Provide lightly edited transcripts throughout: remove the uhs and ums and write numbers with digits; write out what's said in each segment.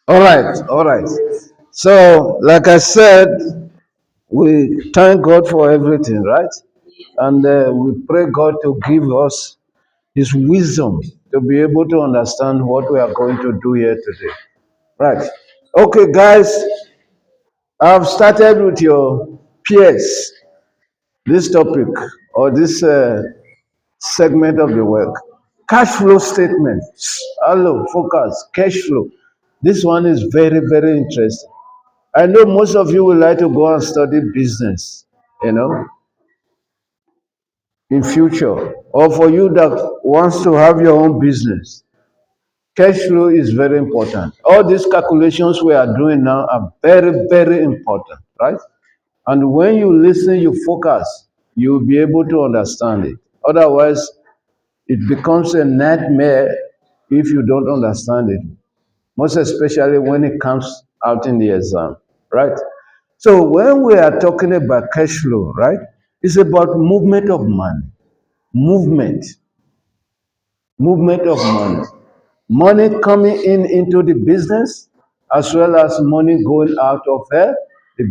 All right, all right. So, like I said, we thank God for everything, right? And we pray God to give us His wisdom to be able to understand what we are going to do here today. Right. Okay, guys, I've started with your peers this topic or this segment of the work. Cash flow statement. Hello, focus. Cash flow. This one is very, very interesting. I know most of you would like to go and study business, you know, in future, or for you that wants to have your own business. Cash flow is very important. All these calculations we are doing now are very, very important, right? And when you listen, you focus, you'll be able to understand it. Otherwise, it becomes a nightmare if you don't understand it, most especially when it comes out in the exam, right? So when we are talking about cash flow, right, it's about movement of money, movement, movement of money, money coming in into the business as well as money going out of the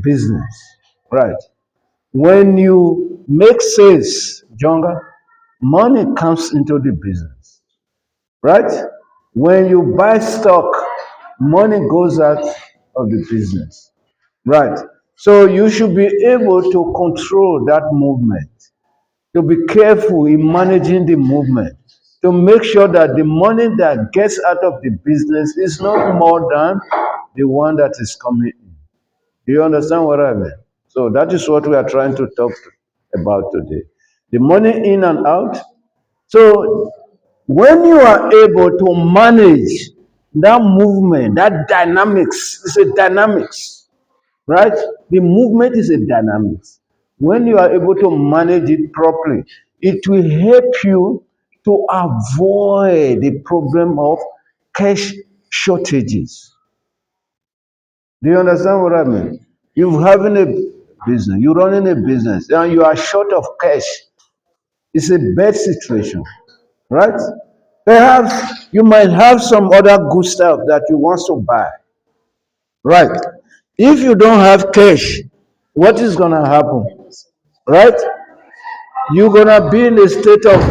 business, right? When you make sales, Jonga, money comes into the business, right? When you buy stock, money goes out of the business, right? So you should be able to control that movement, to be careful in managing the movement, to make sure that the money that gets out of the business is not more than the one that is coming in. Do you understand what I mean? So that is what we are trying to talk about today. The money in and out. So when you are able to manage that movement, that dynamics, it's a dynamics, right? The movement is a dynamics. When you are able to manage it properly, it will help you to avoid the problem of cash shortages. Do you understand what I mean? You're having a business, you're running a business, and you are short of cash. It's a bad situation, right? Perhaps you might have some other good stuff that you want to buy, right? If you don't have cash, what is gonna happen, right? You're gonna be in a state of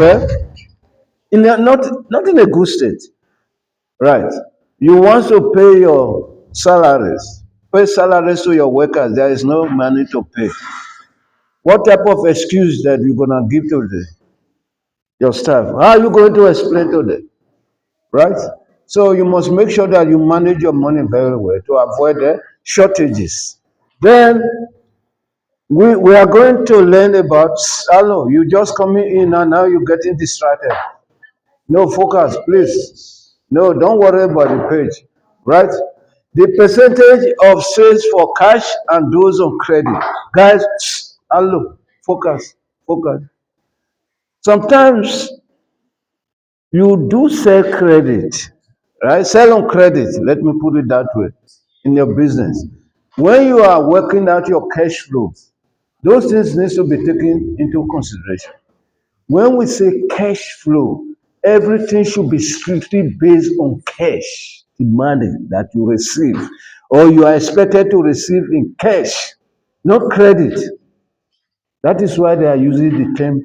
not in a good state, right? You want to pay your salaries, pay salaries to your workers. There is no money to pay. What type of excuse that you gonna give to your staff? How are you going to explain to them? Right? So you must make sure that you manage your money very well to avoid the shortages. Then we are going to learn about, hello, you just coming in and now you're getting distracted. No, focus, please. No, don't worry about the page. Right? The percentage of sales for cash and those on credit. Guys, hello, focus, focus. Sometimes you do sell credit, right? Sell on credit, let me put it that way, in your business. When you are working out your cash flow, those things need to be taken into consideration. When we say cash flow, everything should be strictly based on cash, the money that you receive, or you are expected to receive in cash, not credit. That is why they are using the term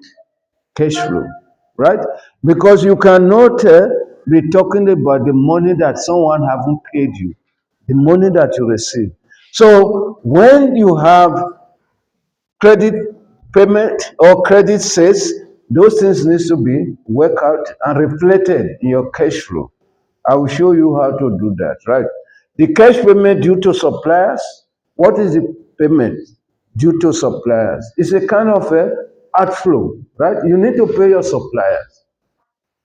cash flow, right? Because you cannot be talking about the money that someone haven't paid you, the money that you receive. So when you have credit payment or credit sales, those things need to be worked out and reflected in your cash flow. I will show you how to do that, right? The cash payment due to suppliers. What is the payment due to suppliers? It's a kind of a outflow, right? You need to pay your suppliers,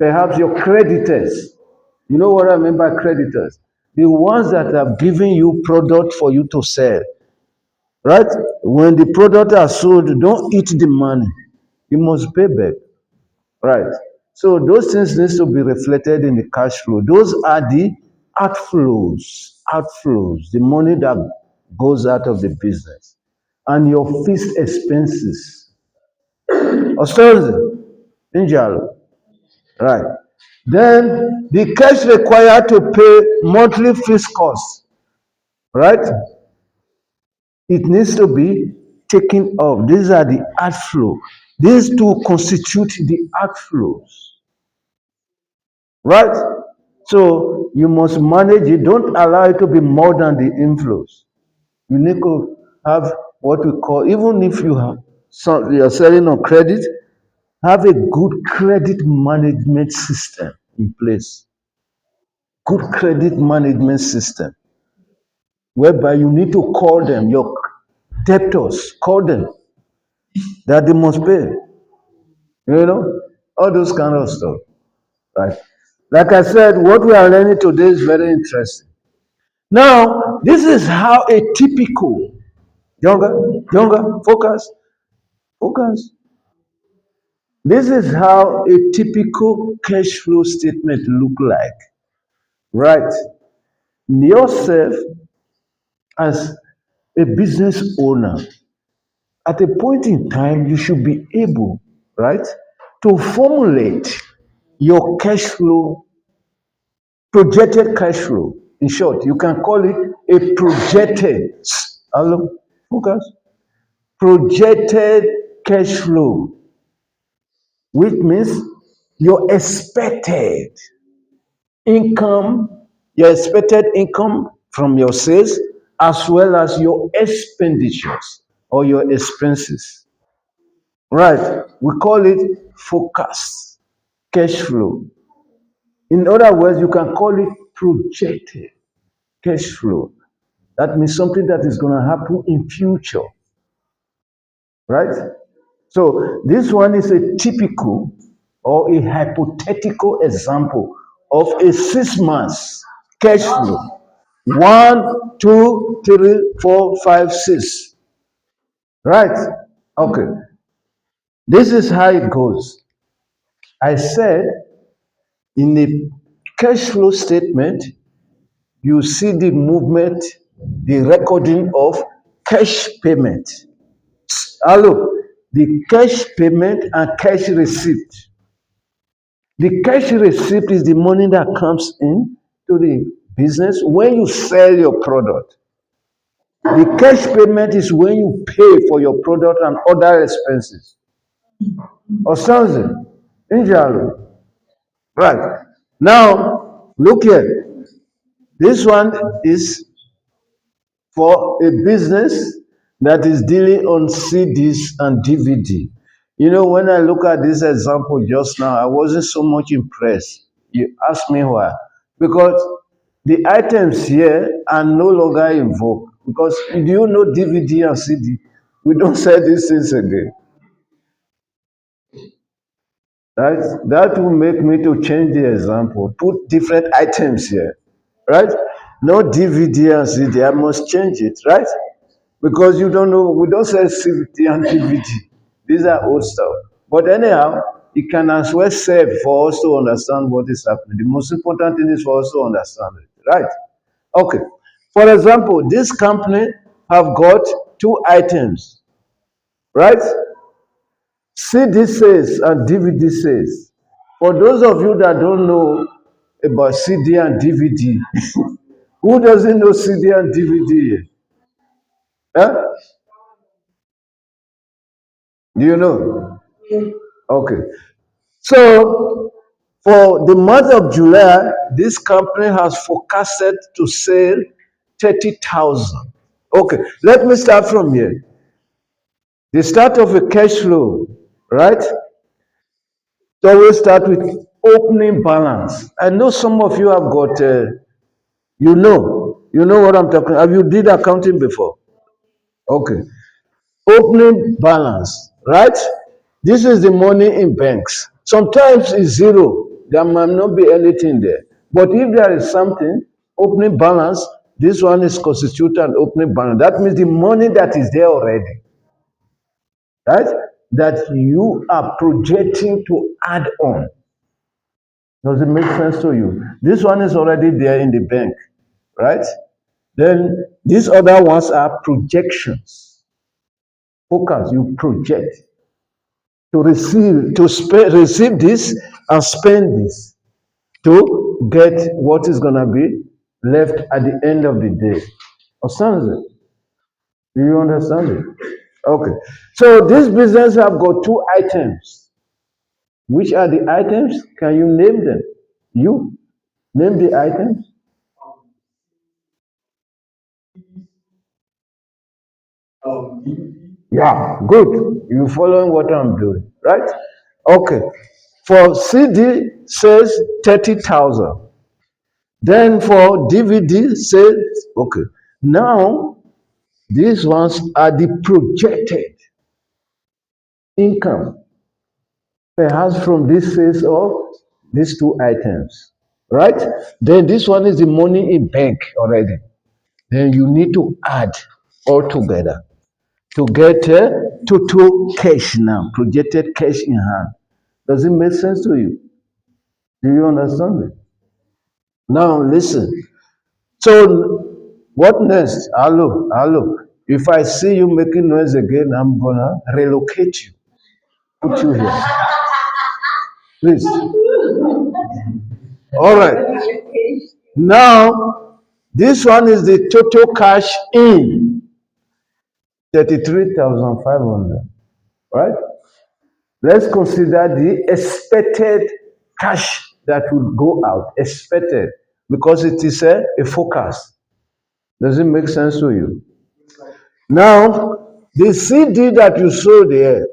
perhaps your creditors. You know what I mean by creditors? The ones that have given you product for you to sell, right? When the product are sold, don't eat the money. You must pay back, right? So those things need to be reflected in the cash flow. Those are the outflows, the money that goes out of the business, and your fixed expenses. Ostensibly, Injalo, right? Then the cash required to pay monthly fixed costs, right? It needs to be taken off. These are the outflow. These two constitute the outflows, right? So you must manage it. Don't allow it to be more than the inflows. You need to have what we call, even if you have you are selling on credit, have a good credit management system in place. Good credit management system whereby you need to call them, your debtors, call them that they must pay. You know, all those kind of stuff. Right. Like I said, what we are learning today is very interesting. Now, this is how a typical focus, focus. This is how a typical cash flow statement look like. Right. Yourself as a business owner, at a point in time, you should be able, right, to formulate your cash flow, projected cash flow. In short, you can call it a projected, hello, focus, projected cash flow, which means your expected income, your expected income from your sales, as well as your expenditures or your expenses. Right. We call it forecast cash flow. In other words, you can call it projected cash flow. That means something that is going to happen in future. Right? So this one is a typical or a hypothetical example of a 6 months cash flow. 1, 2, 3, 4, 5, 6. Right? Okay. This is how it goes. I said in a cash flow statement, you see the movement, the recording of cash payment. Hello, the cash payment and cash receipt. The cash receipt is the money that comes in to the business when you sell your product. The cash payment is when you pay for your product and other expenses. Or something. Right. Now, look here. This one is for a business that is dealing on CDs and DVD. You know, when I look at this example just now, I wasn't so much impressed. You ask me why. Because the items here are no longer in vogue. Because do you know DVD and CD? We don't sell these things again. Right? That will make me to change the example. Put different items here. Right? No DVD and CD. I must change it. Right? Because you don't know, we don't sell CD and DVD. These are old stuff. But anyhow, it can as well serve for us to understand what is happening. The most important thing is for us to understand it. Right? Okay. For example, this company have got 2 items. Right? CD sales and DVD sales. For those of you that don't know about CD and DVD, who doesn't know CD and DVD? Huh? Do you know? Okay. So, for the month of July, this company has forecasted to sell 30,000. Okay, let me start from here. The start of a cash flow, right? So we start with opening balance. I know some of you have got, you know what I'm talking. Have you did accounting before? Okay. Opening balance, right? This is the money in banks. Sometimes it's zero. There might not be anything there. But if there is something, opening balance, this one is constituted an opening balance. That means the money that is there already, right? That you are projecting to add on. Does it make sense to you? This one is already there in the bank, right? Then these other ones are projections. Focus, you project to receive this and spend this. to get what is going to be left at the end of the day. Understand it? Do you understand it? Okay. So this business have got two items. Which are the items? Can you name them? You name the items. Yeah, good. You following what I'm doing, right? Okay. For CD says 30,000. Then for DVD says okay. Now these ones are the projected income, perhaps from this sales of these two items, right? Then this one is the money in bank already. Then you need to add all together to get total cash now, projected cash in hand. Does it make sense to you? Do you understand it? Now listen. So what next? Hello, hello. If I see you making noise again, I'm gonna relocate you, put you here. Please. All right. Now, this one is the total cash in 33,500. Right? Let's consider the expected cash that will go out. Expected. Because it is a forecast. Does it make sense to you? Now, the CD that you saw there,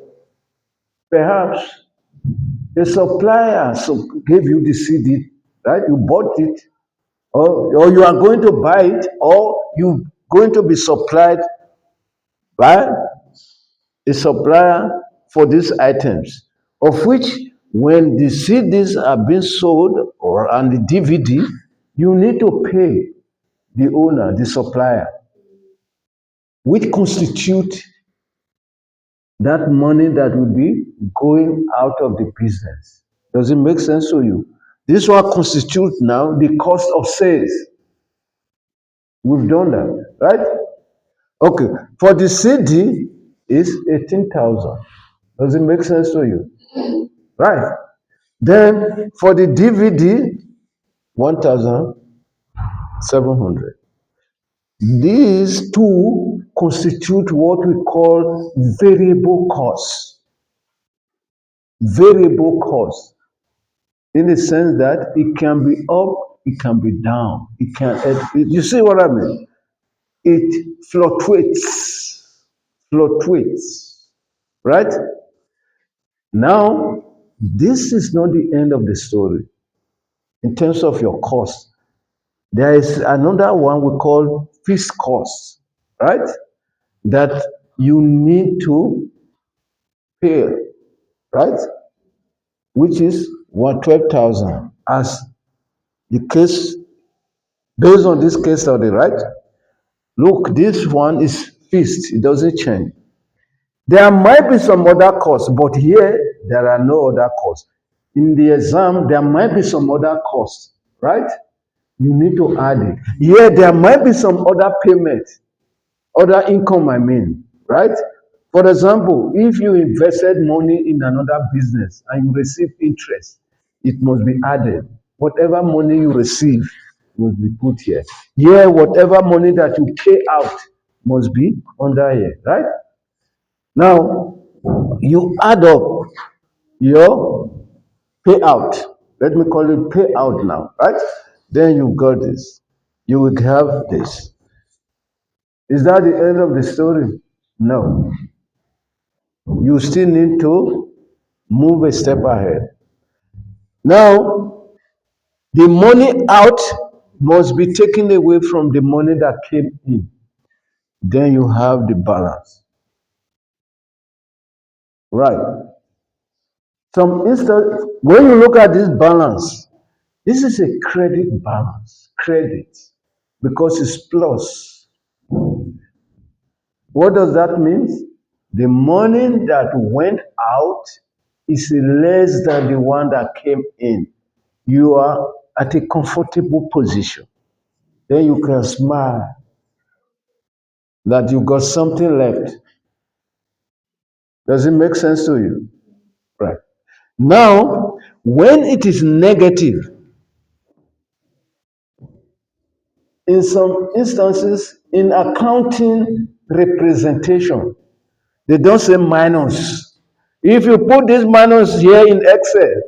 perhaps the supplier gave you the CD, right? You bought it, or you are going to buy it, or you going to be supplied by a supplier for these items, of which when the CDs are being sold or on the DVD, you need to pay the owner, the supplier, which constitute that money that will be going out of the business. Does it make sense to you? This one constitutes now the cost of sales. We've done that, right? Okay. For the CD is 18,000. Does it make sense to you? Right. Then for the DVD, 1,700. These two constitute what we call variable costs. Variable costs. In the sense that it can be up, it can be down. You see what I mean? It fluctuates. Fluctuates. Right? Now, this is not the end of the story in terms of your cost. There is another one we call fixed costs, right? That you need to pay, right? Which is 12,000 as the case, based on this case study, right? Look, this one is fixed, it doesn't change. There might be some other costs, but here there are no other costs. In the exam, there might be some other costs, right? You need to add it. Here there might be some other payment, other income, I mean, right? For example, if you invested money in another business and you receive interest, it must be added. Whatever money you receive must be put here. Here, whatever money that you pay out must be under here, right? Now, you add up your payout. Let me call it payout now, right? Then you got this. You will have this. Is that the end of the story? No. You still need to move a step ahead. Now, the money out must be taken away from the money that came in. Then you have the balance. Right. Some instance, when you look at this balance, this is a credit balance. Credit. Because it's plus. What does that mean? The money that went out is less than the one that came in. You are at a comfortable position. Then you can smile that you got something left. Does it make sense to you? Right. Now, when it is negative, In some instances, in accounting representation, they don't say minus. If you put this minus here in Excel,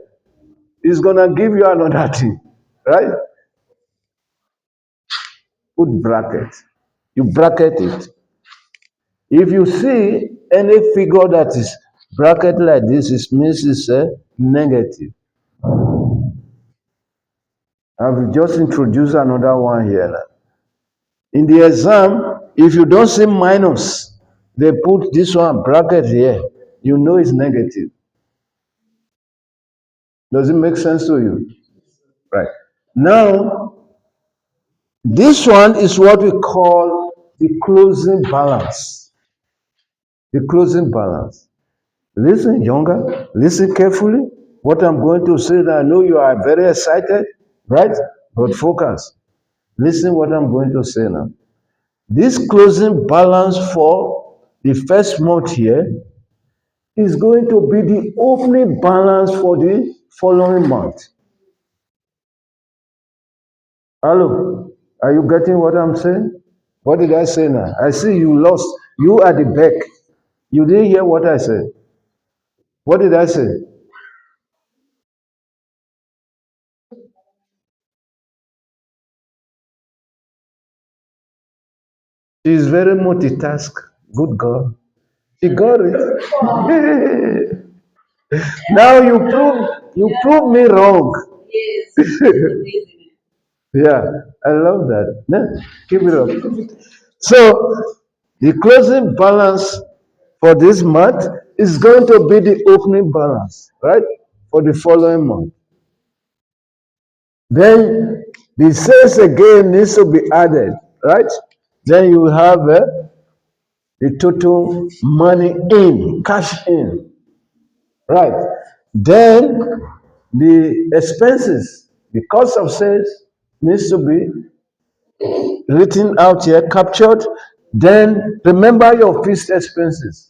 it's gonna give you another thing, right? Put bracket. You bracket it. If you see any figure that is bracket like this, it means it's a negative. I've just introduced another one here now. In the exam, if you don't see minus, they put this one bracket here. You know it's negative. Does it make sense to you? Right. Now, this one is what we call the closing balance. The closing balance. Listen, younger, listen carefully. What I'm going to say, I know you are very excited, right? But focus. Listen what I'm going to say now. This closing balance for the first month here is going to be the opening balance for the following month. Hello, are you getting what I'm saying? What did I say now? I see you lost. You at the back. You didn't hear what I said. What did I say? She is very multitask. Good girl. She got it. Now you prove me wrong. Yeah, I love that. No, keep it up. So the closing balance for this month is going to be the opening balance, right? For the following month. Then the sales again needs to be added, right? Then you have the total money in, cash in, right? Then the expenses, the cost of sales needs to be written out here, captured. Then remember your fixed expenses.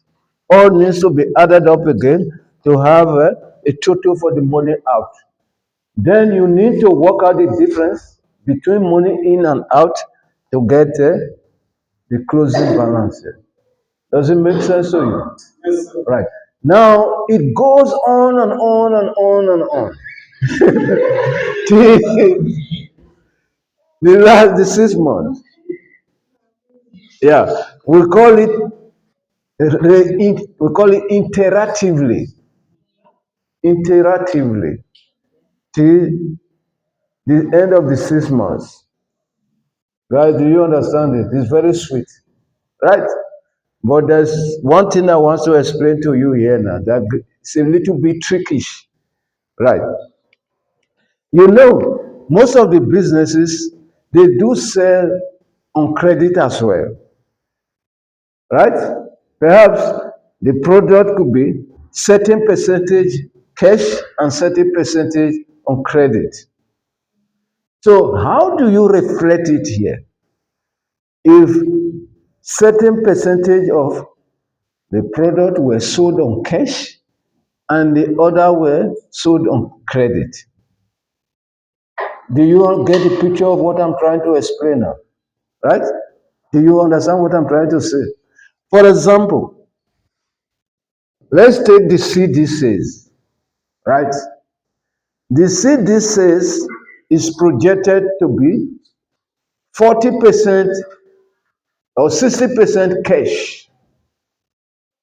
All needs to be added up again to have a total for the money out. Then you need to work out the difference between money in and out to get the closing balance. Does it make sense to you? Yes, sir. Right. Now it goes on and on and on and on. Till the 6 months. Yeah. We call it interactively. Interactively. Till the end of the 6 months. Right? Do you understand it? It's very sweet. Right? But there's one thing I want to explain to you here now that it's a little bit trickish. Right? You know, most of the businesses they do sell on credit as well. Right? Perhaps the product could be certain percentage cash and certain percentage on credit. So how do you reflect it here? If certain percentage of the product were sold on cash and the other were sold on credit. Do you all get the picture of what I'm trying to explain now? Right? Do you understand what I'm trying to say? For example, let's take the CDCs, right? The CDCs is projected to be 40% or 60% cash,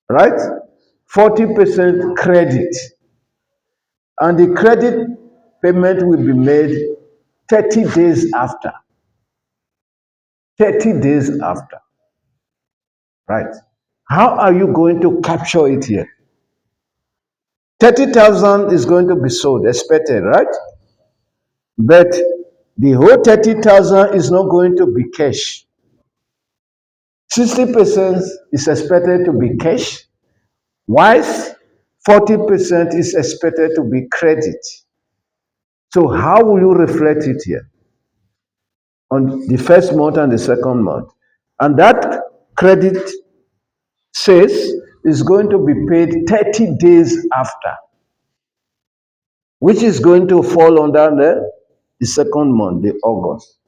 right? 40% credit. And the credit payment will be made 30 days after. 30 days after. Right. How are you going to capture it here? 30,000 is going to be sold, expected, right? But the whole 30,000 is not going to be cash. 60% is expected to be cash, whilst 40% is expected to be credit. So how will you reflect it here? On the first month and the second month. And that credit says is going to be paid 30 days after, which is going to fall under the second month, the August.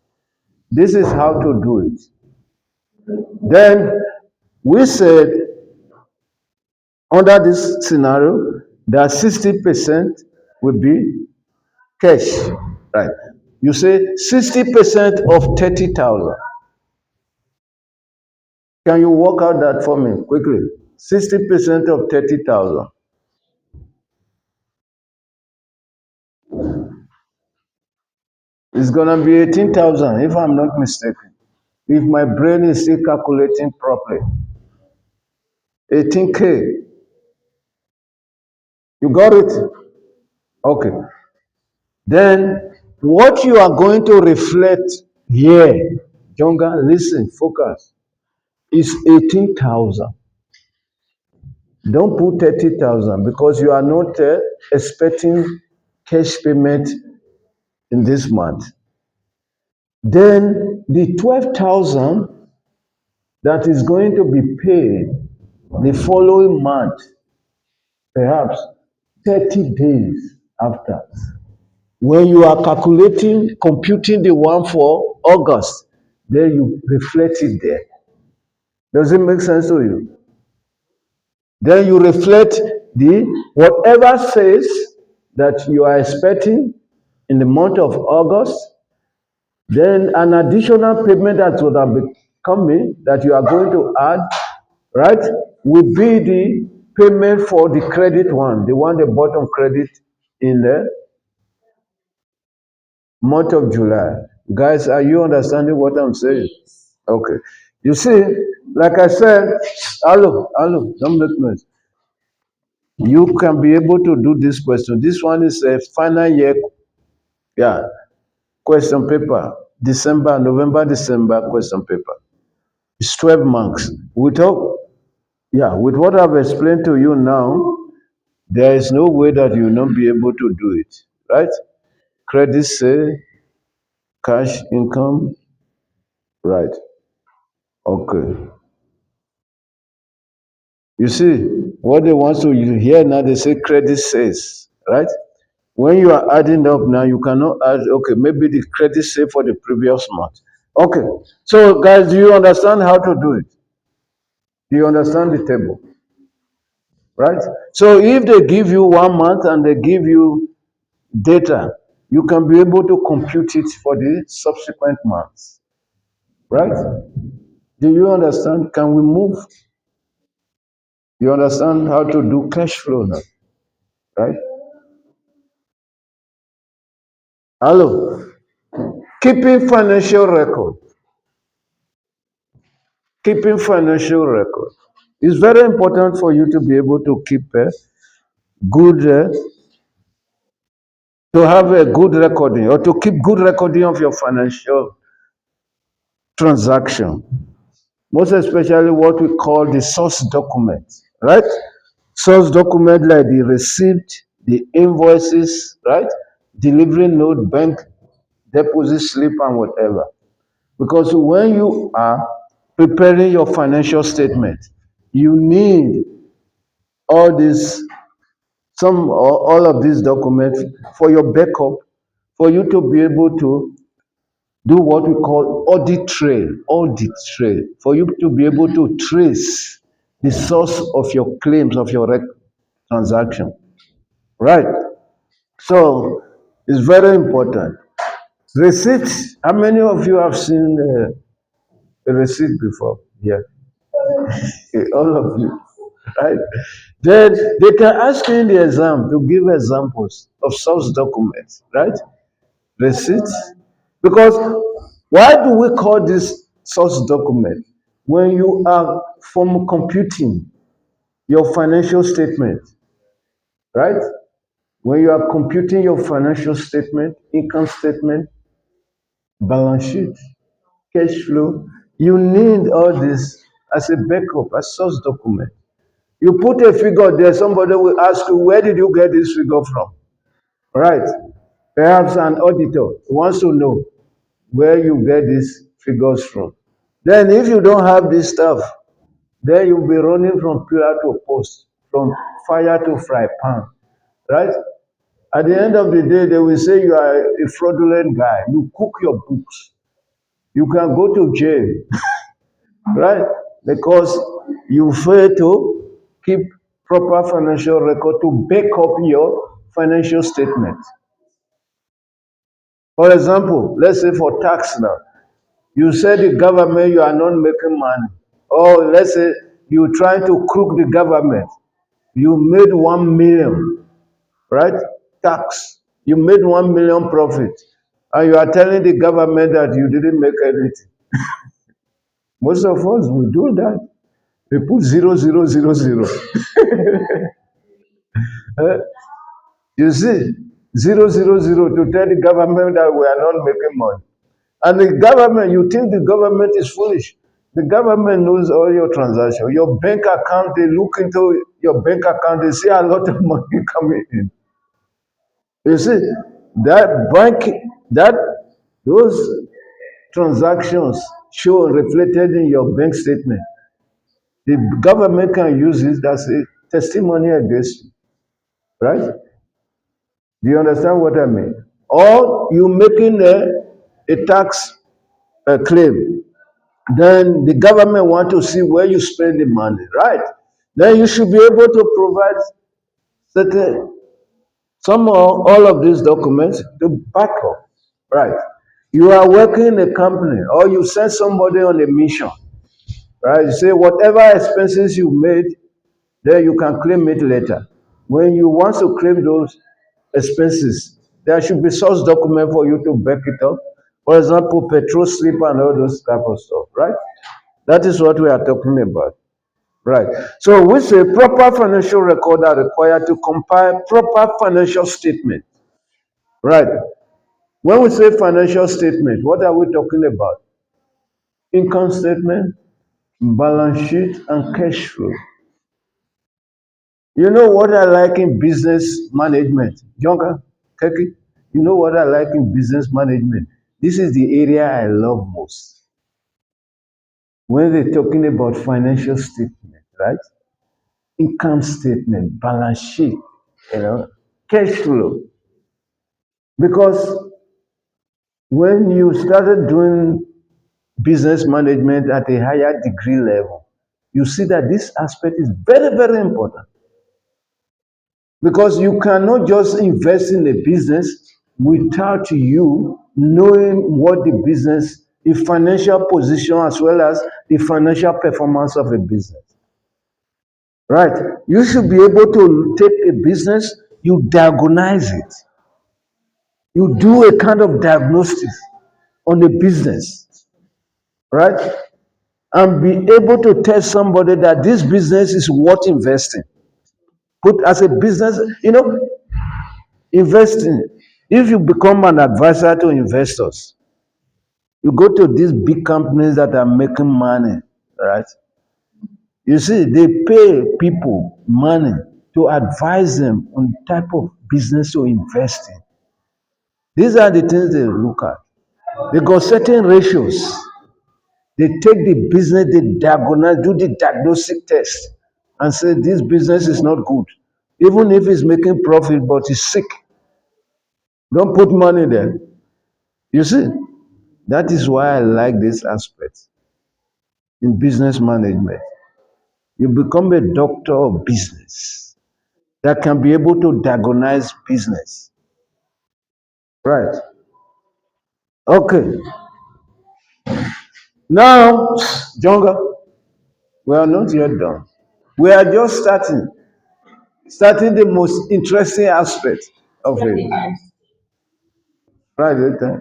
This is how to do it. Then we said under this scenario that 60% will be cash, right? You say 60% of 30,000. Can you work out that for me quickly? 60% of 30,000. It's gonna be 18,000 if I'm not mistaken. If my brain is still calculating properly. 18K. You got it? Okay. Then what you are going to reflect here, Jonga, listen, focus, is 18,000. Don't put 30,000 because you are not expecting cash payment in this month. Then the 12,000 that is going to be paid the following month, perhaps 30 days after. When you are calculating, computing the one for August, then you reflect it there. Does it make sense to you? Then you reflect the whatever says that you are expecting in the month of August, then an additional payment that would have been coming that you are going to add, right, will be the payment for the credit one, the one they bought on credit in the month of July. Guys, are you understanding what I'm saying? Okay. You see, like I said, hello, don't make noise. You can be able to do this question. This one is a final year, yeah, question paper. December, November, December question paper. It's 12 marks. With what I've explained to you now, there is no way that you will not be able to do it, right? Credit sale, cash income, right? Okay. You see, what they want to you hear now, they say credit sales, right? When you are adding up now, you cannot add, okay, maybe the credit sale for the previous month. Okay. So, guys, do you understand how to do it? Do you understand the table? Right? So, if they give you 1 month and they give you data, you can be able to compute it for the subsequent months. Right? Do you understand? Can we move? You understand how to do cash flow now? Right? Hello. Keeping financial record. Keeping financial record. It's very important for you to be able to keep a good, to have a good recording or to keep good recording of your financial transaction. Most especially what we call the source document, right? Source document like the receipt, the invoices, right? Delivery note, bank deposit slip, and whatever. Because when you are preparing your financial statement, you need all this, some or all of these documents for your backup, for you to be able to do what we call audit trail, for you to be able to trace the source of your claims of your transaction. Right? So it's very important. Receipt. How many of you have seen a receipt before? Yeah. All of you, right? Then they can ask you in the exam to give examples of source documents, right? Receipts. Because why do we call this source document? When you are from computing your financial statement, right? When you are computing your financial statement, income statement, balance sheet, cash flow, you need all this as a backup, as source document. You put a figure there, somebody will ask you, where did you get this figure from? Right? Perhaps an auditor wants to know where you get these figures from. Then if you don't have this stuff, then you'll be running from pillar to post, from fire to fry pan. Right? At the end of the day, they will say you are a fraudulent guy. You cook your books. You can go to jail, right? Because you fail to keep proper financial record to back up your financial statement. For example, let's say for tax now, you say the government you are not making money. Or let's say you try to crook the government. You made 1 million, right? Tax. You made 1 million profit. And you are telling the government that you didn't make anything. Most of us will do that. We put zero, zero, zero, zero. Eh? You see, zero, zero, zero to tell the government that we are not making money. And the government, you think the government is foolish. The government knows all your transactions. Your bank account, they look into your bank account, they see a lot of money coming in. You see, that bank, that those transactions show reflected in your bank statement. The government can use it as a testimony against you, right? Do you understand what I mean? Or you making a tax claim, then the government want to see where you spend the money, right? Then you should be able to provide certain some or all of these documents to back up, right? You are working in a company or you send somebody on a mission, right? You say whatever expenses you made, then you can claim it later. When you want to claim those expenses, there should be source document for you to back it up. For example, petrol slip and all those type of stuff, right? That is what we are talking about. Right. So we say proper financial record are required to compile proper financial statement. Right. When we say financial statement, what are we talking about? Income statement, balance sheet, and cash flow. You know what I like in business management? Jonga, Keki, you know what I like in business management? This is the area I love most. When they're talking about financial statement, right? Income statement, balance sheet, you know, cash flow. Because when you started doing business management at a higher degree level, you see that this aspect is very, very important. Because you cannot just invest in a business without you knowing what the business, the financial position, as well as the financial performance of a business. Right? You should be able to take a business, you diagnose it. You do a kind of diagnosis on the business, right? And be able to tell somebody that this business is worth investing. Put as a business, investing. If you become an advisor to investors, you go to these big companies that are making money, right? You see, they pay people money to advise them on the type of business to invest in. These are the things they look at. They got certain ratios. They take the business, they diagnose, do the diagnostic test, and say this business is not good. Even if it's making profit, but it's sick. Don't put money there. You see, that is why I like this aspect in business management. You become a doctor of business that can be able to diagnose business. Right. Okay. Now, Jonga, we are not yet done. We are just starting the most interesting aspect of it. Right, okay.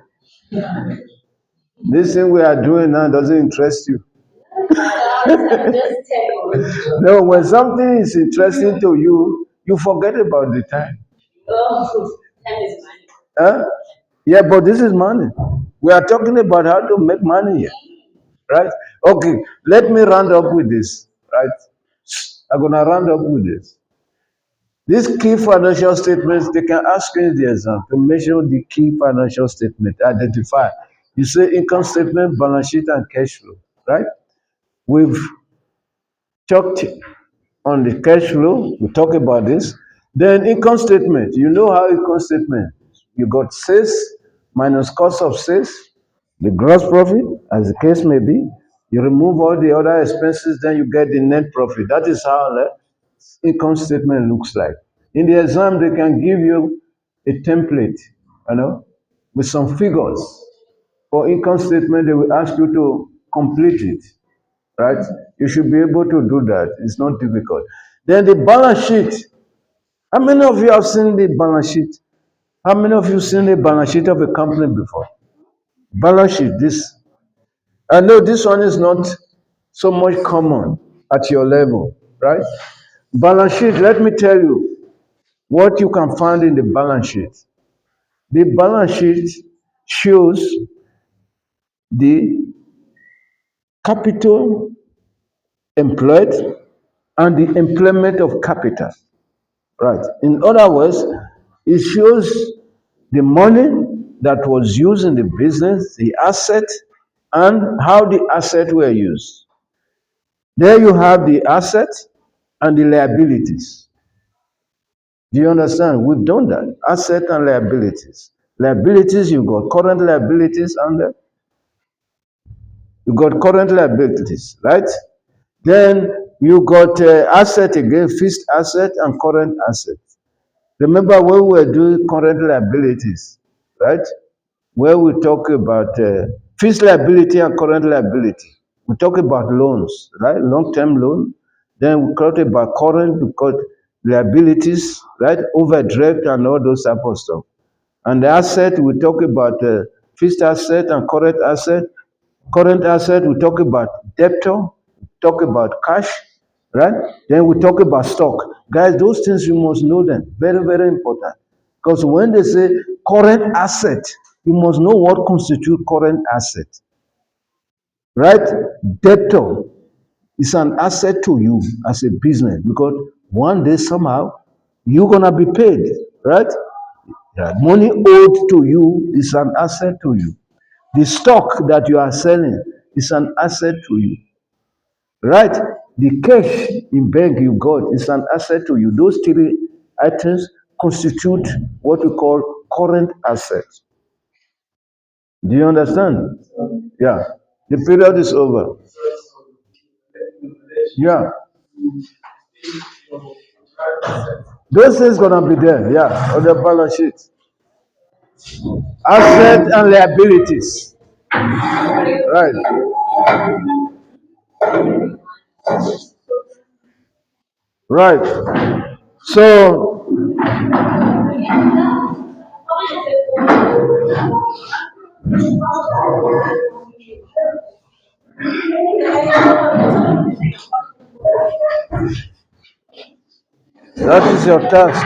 This thing we are doing now doesn't interest you. No, when something is interesting to you, you forget about the time. Huh? Yeah, but this is money. We are talking about how to make money here. Right? Okay, let me round up with this. Right? I'm gonna round up with this. These key financial statements, they can ask you in the exam to mention the key financial statement, identify. You say income statement, balance sheet, and cash flow, right? We've talked on the cash flow, we talk about this. Then income statement, you know how income statement, you got sales minus cost of sales, The gross profit, as the case may be, you remove all the other expenses, then you get the net profit. That is how the income statement looks like. In the exam, they can give you a template, with some figures. For income statement, they will ask you to complete it, right? You should be able to do that. It's not difficult. Then the balance sheet. How many of you have seen the balance sheet? How many of you seen the balance sheet of a company before? Balance sheet, this. I know this one is not so much common at your level, right? Balance sheet, let me tell you what you can find in the balance sheet. The balance sheet shows the capital employed and the employment of capital, right? In other words, it shows the money that was used in the business, the asset, and how the assets were used. There you have the assets and the liabilities. Do you understand? We've done that. Asset and liabilities. Liabilities, you got current liabilities under. You got current liabilities, right? Then you got asset again, fixed asset and current asset. Remember when we were doing current liabilities, right? Where we talk about fixed liability and current liability. We talk about loans, right? Long-term loan. Then we talk about current, we got liabilities, right? Overdraft and all those type of stuff. And the asset, we talk about fixed asset and current asset. Current asset, we talk about debtor, we talk about cash, right? Then we talk about stock. Guys, those things you must know them. Very, very important. Because when they say current asset, you must know what constitutes current asset, right? Debtor is an asset to you as a business because one day somehow you're gonna be paid, right? Yeah. Money owed to you is an asset to you. The stock that you are selling is an asset to you, right? The cash in bank you got is an asset to you. Those three items constitute what we call current assets. Do you understand? Yeah. The period is over. Yeah. Those things gonna be there. Yeah. On the balance sheet. Assets and liabilities. Right. Right. So that is your task.